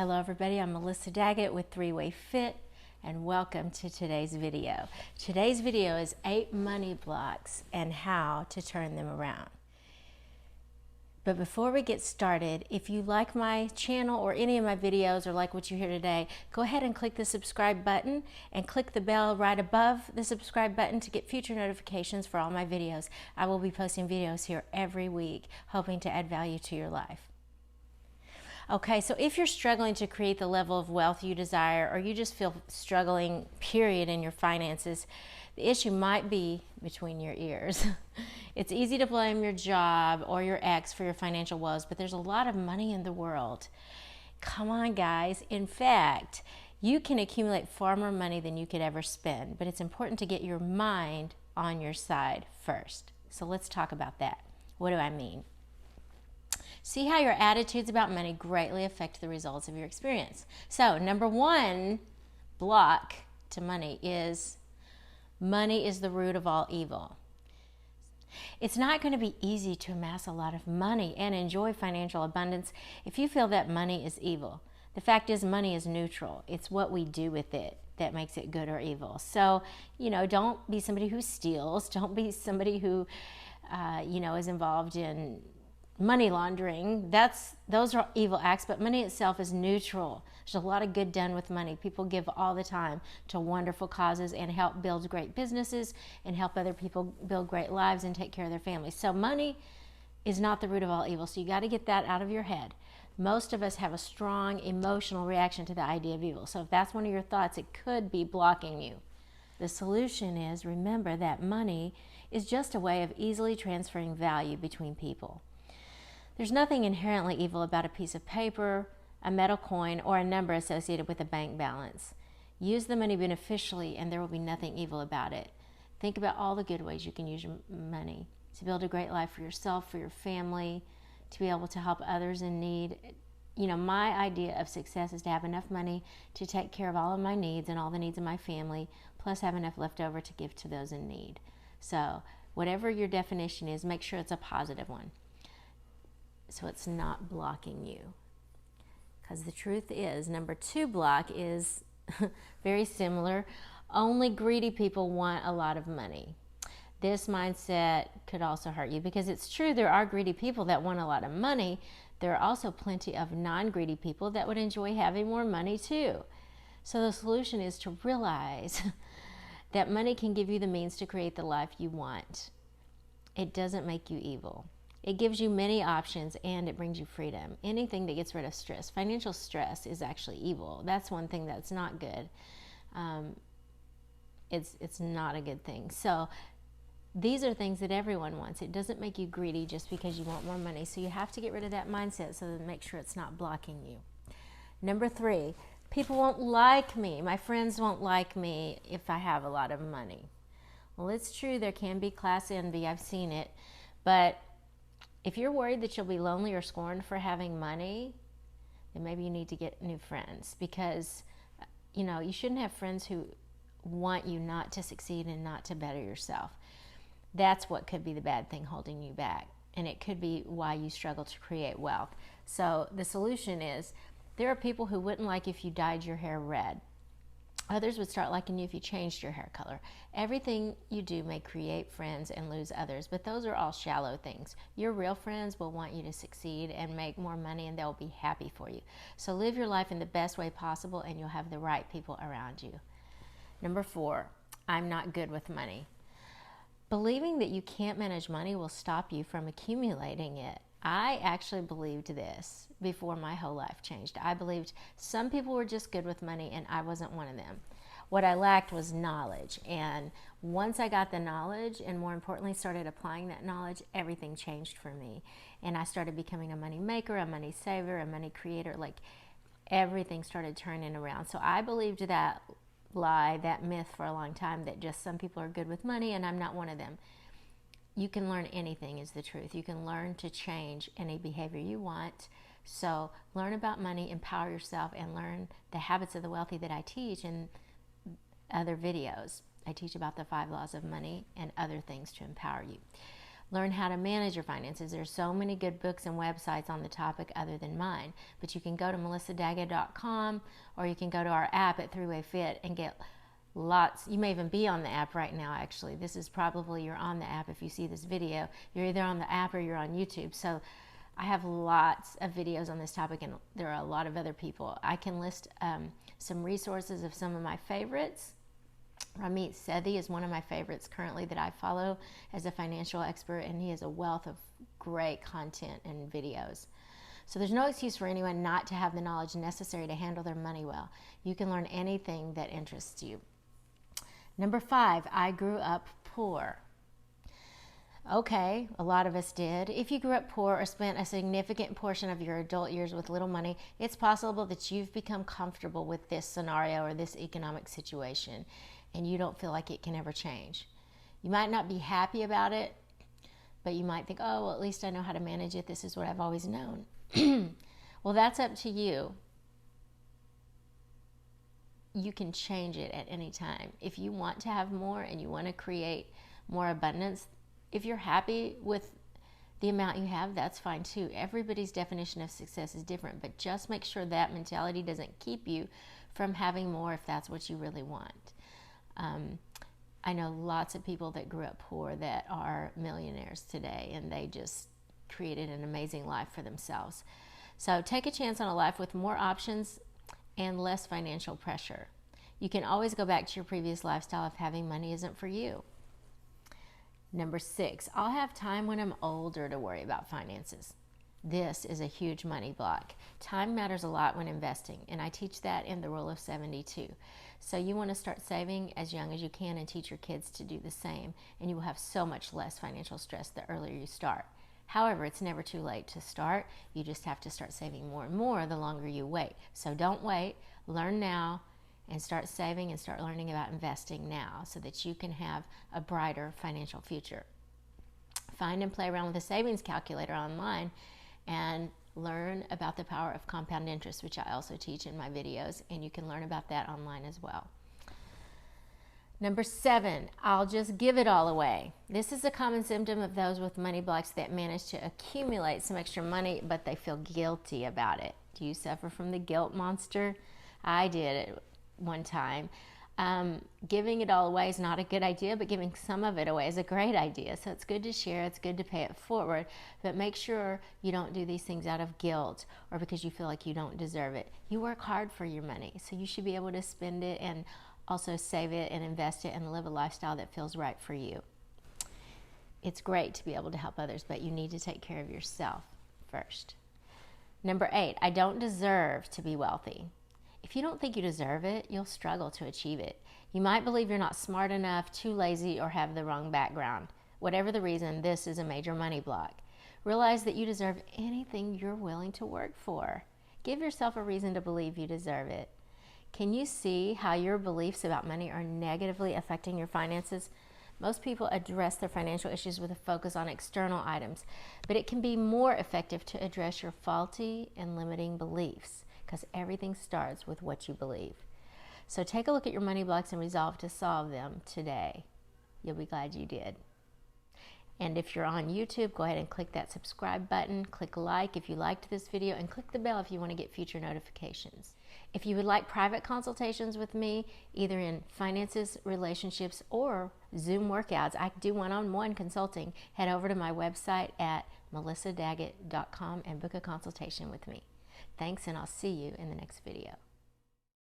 Hello everybody, I'm Melissa Daggett with Three Way Fit and welcome to today's video. Today's video is 8 money blocks and how to turn them around. But before we get started, if you like my channel or any of my videos or like what you hear today, go ahead and click the subscribe button and click the bell right above the subscribe button to get future notifications for all my videos. I will be posting videos here every week, hoping to add value to your life. Okay, so if you're struggling to create the level of wealth you desire, or you just feel struggling, period, in your finances, the issue might be between your ears. It's easy to blame your job or your ex for your financial woes, but there's a lot of money in the world. Come on, guys. In fact, you can accumulate far more money than you could ever spend, but it's important to get your mind on your side first. So let's talk about that. What do I mean? See how your attitudes about money greatly affect the results of your experience. So, number one block to money is the root of all evil. It's not going to be easy to amass a lot of money and enjoy financial abundance if you feel that money is evil. The fact is, money is neutral. It's what we do with it that makes it good or evil. So, don't be somebody who steals. Don't be somebody who, is involved in money laundering. Those are evil acts, but money itself is neutral. There's a lot of good done with money. People give all the time to wonderful causes and help build great businesses and help other people build great lives and take care of their families. So money is not the root of all evil. So you got to get that out of your head. Most of us have a strong emotional reaction to the idea of evil. So if that's one of your thoughts, it could be blocking you. The solution is, remember that money is just a way of easily transferring value between people. There's nothing inherently evil about a piece of paper, a metal coin, or a number associated with a bank balance. Use the money beneficially and there will be nothing evil about it. Think about all the good ways you can use your money to build a great life for yourself, for your family, to be able to help others in need. My idea of success is to have enough money to take care of all of my needs and all the needs of my family, plus have enough left over to give to those in need. So whatever your definition is, make sure it's a positive one, so it's not blocking you. Because the truth is, number 2 block is very similar. Only greedy people want a lot of money. This mindset could also hurt you, because it's true, there are greedy people that want a lot of money. There are also plenty of non-greedy people that would enjoy having more money too. So the solution is to realize that money can give you the means to create the life you want. It doesn't make you evil. It gives you many options and it brings you freedom. Anything that gets rid of stress. Financial stress is actually evil. That's one thing that's not good. It's not a good thing. So these are things that everyone wants. It doesn't make you greedy just because you want more money. So you have to get rid of that mindset so that make sure it's not blocking you. Number 3, people won't like me. My friends won't like me if I have a lot of money. Well, it's true, there can be class envy. I've seen it. But if you're worried that you'll be lonely or scorned for having money, then maybe you need to get new friends, because you shouldn't have friends who want you not to succeed and not to better yourself. That's what could be the bad thing holding you back, and it could be why you struggle to create wealth. So the solution is, there are people who wouldn't like if you dyed your hair red. Others would start liking you if you changed your hair color. Everything you do may create friends and lose others, but those are all shallow things. Your real friends will want you to succeed and make more money, and they'll be happy for you. So live your life in the best way possible and you'll have the right people around you. Number 4, I'm not good with money. Believing that you can't manage money will stop you from accumulating it. I actually believed this before my whole life changed. I believed some people were just good with money and I wasn't one of them. What I lacked was knowledge. And once I got the knowledge, and more importantly started applying that knowledge, everything changed for me. And I started becoming a money maker, a money saver, a money creator. Like, everything started turning around. So I believed that lie, that myth for a long time, that just some people are good with money and I'm not one of them. You can learn anything is the truth. You can learn to change any behavior you want. So learn about money, empower yourself, and learn the habits of the wealthy that I teach in other videos. I teach about the 5 laws of money and other things to empower you. Learn how to manage your finances. There's so many good books and websites on the topic other than mine. But you can go to melissadaggett.com, or you can go to our app at 3-Way Fit and get lots. You may even be on the app right now, actually. This is probably you're on the app if you see this video. You're either on the app or you're on YouTube. So I have lots of videos on this topic, and there are a lot of other people. I can list some resources of some of my favorites. Ramit Sethi is one of my favorites currently that I follow as a financial expert, and he has a wealth of great content and videos. So there's no excuse for anyone not to have the knowledge necessary to handle their money well. You can learn anything that interests you. Number 5, I grew up poor. Okay, a lot of us did. If you grew up poor or spent a significant portion of your adult years with little money, it's possible that you've become comfortable with this scenario or this economic situation, and you don't feel like it can ever change. You might not be happy about it, but you might think, oh, well, at least I know how to manage it. This is what I've always known. Well, that's up to you. You can change it at any time. If you want to have more and you want to create more abundance, if you're happy with the amount you have, that's fine too. Everybody's definition of success is different, but just make sure that mentality doesn't keep you from having more if that's what you really want. I know lots of people that grew up poor that are millionaires today, and they just created an amazing life for themselves. So take a chance on a life with more options and less financial pressure. You can always go back to your previous lifestyle if having money isn't for you. Number 6, I'll have time when I'm older to worry about finances. This is a huge money block. Time matters a lot when investing, and I teach that in the Rule of 72. So you want to start saving as young as you can and teach your kids to do the same, and you will have so much less financial stress the earlier you start. However, it's never too late to start. You just have to start saving more and more the longer you wait. So don't wait. Learn now and start saving and start learning about investing now so that you can have a brighter financial future. Find and play around with a savings calculator online and learn about the power of compound interest, which I also teach in my videos, and you can learn about that online as well. Number 7, I'll just give it all away. This is a common symptom of those with money blocks that manage to accumulate some extra money, but they feel guilty about it. Do you suffer from the guilt monster? I did at one time. Giving it all away is not a good idea, but giving some of it away is a great idea. So it's good to share, it's good to pay it forward, but make sure you don't do these things out of guilt or because you feel like you don't deserve it. You work hard for your money, so you should be able to spend it and also save it and invest it and live a lifestyle that feels right for you. It's great to be able to help others, but you need to take care of yourself first. Number 8, I don't deserve to be wealthy. If you don't think you deserve it, you'll struggle to achieve it. You might believe you're not smart enough, too lazy, or have the wrong background. Whatever the reason, this is a major money block. Realize that you deserve anything you're willing to work for. Give yourself a reason to believe you deserve it. Can you see how your beliefs about money are negatively affecting your finances? Most people address their financial issues with a focus on external items, but it can be more effective to address your faulty and limiting beliefs, because everything starts with what you believe. So take a look at your money blocks and resolve to solve them today. You'll be glad you did. And if you're on YouTube, go ahead and click that subscribe button, click like if you liked this video, and click the bell if you want to get future notifications. If you would like private consultations with me, either in finances, relationships, or Zoom workouts, I do one-on-one consulting. Head over to my website at melissadaggett.com and book a consultation with me. Thanks, and I'll see you in the next video.